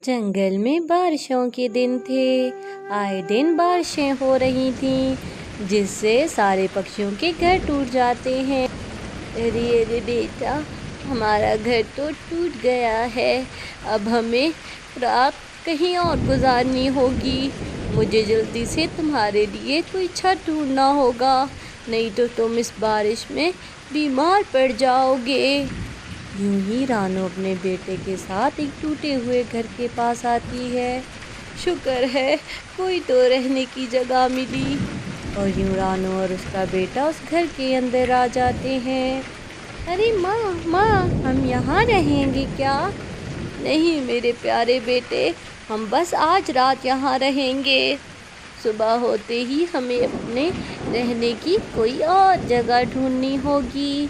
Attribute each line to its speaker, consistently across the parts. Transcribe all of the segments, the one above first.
Speaker 1: جنگل میں بارشوں کے دن تھے۔ آئے دن بارشیں ہو رہی تھیں جس سے سارے پکشیوں کے گھر ٹوٹ جاتے ہیں۔ ارے ارے بیٹا، ہمارا گھر تو ٹوٹ گیا ہے، اب ہمیں رات کہیں اور گزارنی ہوگی۔ مجھے جلدی سے تمہارے لیے کوئی چھت ڈھونڈنا ہوگا، نہیں تو تم اس بارش میں بیمار پڑ جاؤ گے۔ یوں ہی رانو اپنے بیٹے کے ساتھ ایک ٹوٹے ہوئے گھر کے پاس آتی ہے۔ شکر ہے کوئی تو رہنے کی جگہ ملی۔ اور یوں رانو اور اس کا بیٹا اس گھر کے اندر آ جاتے ہیں۔ ارے ماں ہم یہاں رہیں گے کیا؟ نہیں میرے پیارے بیٹے، ہم بس آج رات یہاں رہیں گے، صبح ہوتے ہی ہمیں اپنے رہنے کی کوئی اور جگہ ڈھونڈنی ہوگی۔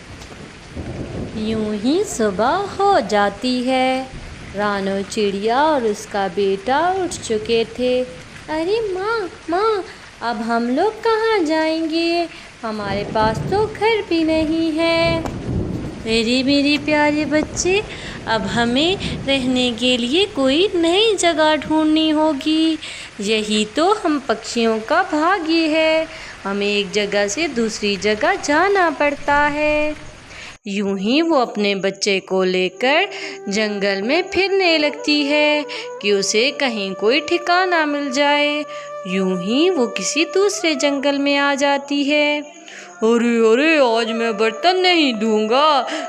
Speaker 1: یوں ہی صبح ہو جاتی ہے۔ رانو چڑیا اور اس کا بیٹا اٹھ چکے تھے۔ ارے ماں اب ہم لوگ کہاں جائیں گے؟ ہمارے پاس تو گھر بھی نہیں ہے۔ ارے میرے پیارے بچے، اب ہمیں رہنے کے لیے کوئی نئی جگہ ڈھونڈنی ہوگی۔ یہی تو ہم پکشیوں کا بھاگیہ ہے، ہمیں ایک جگہ سے دوسری جگہ جانا پڑتا ہے۔ یوں ہی وہ اپنے بچے کو لے کر جنگل میں پھرنے لگتی ہے کہ اسے کہیں کوئی ٹھکانہ مل جائے۔ یوں ہی وہ کسی دوسرے جنگل میں آ جاتی ہے۔ ارے آج میں برتن نہیں دھوں گا،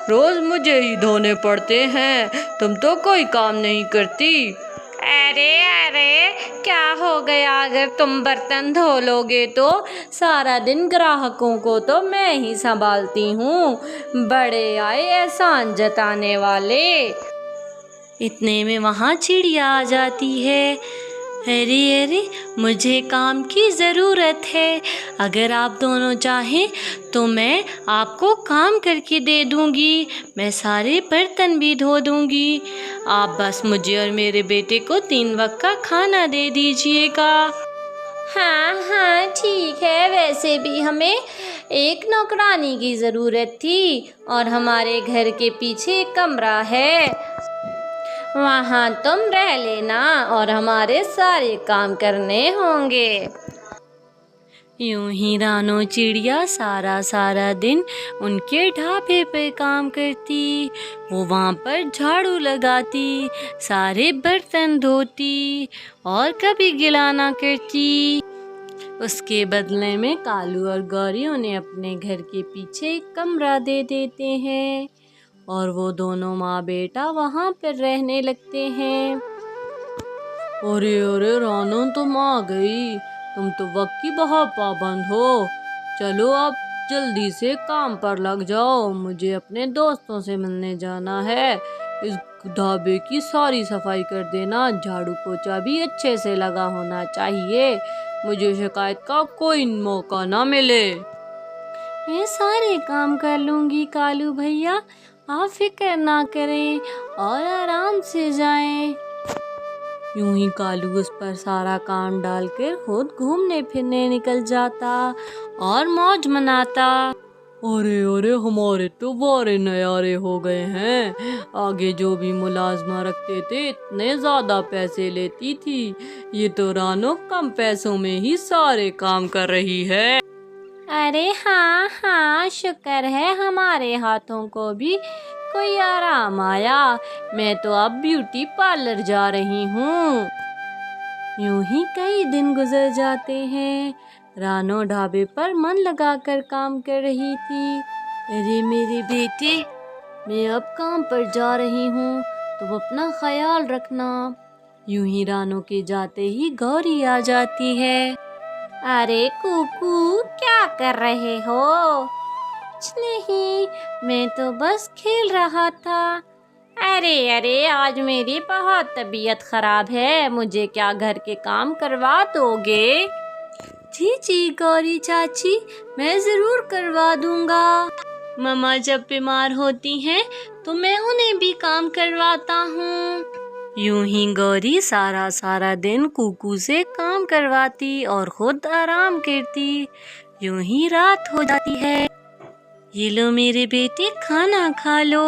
Speaker 1: روز مجھے ہی دھونے پڑتے ہیں، تم تو کوئی کام نہیں کرتی۔ ارے کیا ہو گیا؟ اگر تم برتن دھو لو گے تو سارا دن گراہکوں کو تو میں ہی سنبھالتی ہوں، بڑے آئے احسان جتانے والے۔ اتنے میں وہاں چڑیا آ جاتی ہے۔ ارے مجھے کام کی ضرورت ہے، اگر آپ دونوں چاہیں تو میں آپ کو کام کر کے دے دوں گی، میں سارے برتن بھی دھو دوں گی، آپ بس مجھے اور میرے بیٹے کو 3 وقت کا کھانا دے دیجیے گا۔ ہاں ٹھیک ہے، ویسے بھی ہمیں ایک نوکرانی کی ضرورت تھی اور ہمارے گھر کے پیچھے ایک کمرہ ہے، وہاں تم رہ لینا اور ہمارے سارے کام کرنے ہوں گے۔ یوں ہی رانو چڑیا سارا دن ان کے ڈھابے پہ کام کرتی، وہ وہاں پر جھاڑو لگاتی، سارے برتن دھوتی اور کبھی گیلا نہ کرتی۔ اس کے بدلے میں کالو اور گوری انہیں اپنے گھر کے پیچھے ایک کمرہ دے دیتے ہیں اور وہ دونوں ماں بیٹا وہاں پر رہنے لگتے ہیں۔ ارے رانو تم آ گئی، تم تو وقت کی بہت پابند ہو، چلو اب جلدی سے کام پر لگ جاؤ، مجھے اپنے دوستوں سے ملنے جانا ہے۔ اس ڈھابے کی ساری صفائی کر دینا، جھاڑو پوچھا بھی اچھے سے لگا ہونا چاہیے، مجھے شکایت کا کوئی موقع نہ ملے۔ میں سارے کام کر لوں گی کالو بھیا، آپ فکر نہ کریں اور آرام سے جائیں۔ یوں ہی کالو اس پر سارا کام ڈال کر خود گھومنے پھرنے نکل جاتا اور موج مناتا۔ ارے ہمارے تو بڑے نیارے ہو گئے ہیں، آگے جو بھی ملازمہ رکھتے تھے اتنے زیادہ پیسے لیتی تھی، یہ تو رانو کم پیسوں میں ہی سارے کام کر رہی ہے۔ ارے ہاں شکر ہے ہمارے ہاتھوں کو بھی کوئی آرام آیا، میں تو اب بیوٹی پارلر جا رہی ہوں۔ یوں ہی کئی دن گزر جاتے ہیں۔ رانو ڈھابے پر من لگا کر کام کر رہی تھی۔ ارے میرے بیٹے، میں اب کام پر جا رہی ہوں، تم اپنا خیال رکھنا۔ یوں ہی رانو کے جاتے ہی گوری آ جاتی ہے۔ ارے کوکو، کیا کر رہے ہو؟ کچھ نہیں، میں تو بس کھیل رہا تھا۔ ارے آج میری بہت طبیعت خراب ہے، مجھے کیا گھر کے کام کروا دو گے؟ جی گوری چاچی، میں ضرور کروا دوں گا، مما جب بیمار ہوتی ہیں تو میں انہیں بھی کام کرواتا ہوں۔ یوں ہی گوری سارا دن کوکو سے کام کرواتی اور خود آرام کرتی۔ یوں ہی رات ہو جاتی ہے۔ یہ لو میرے بیٹے، کھانا کھا لو،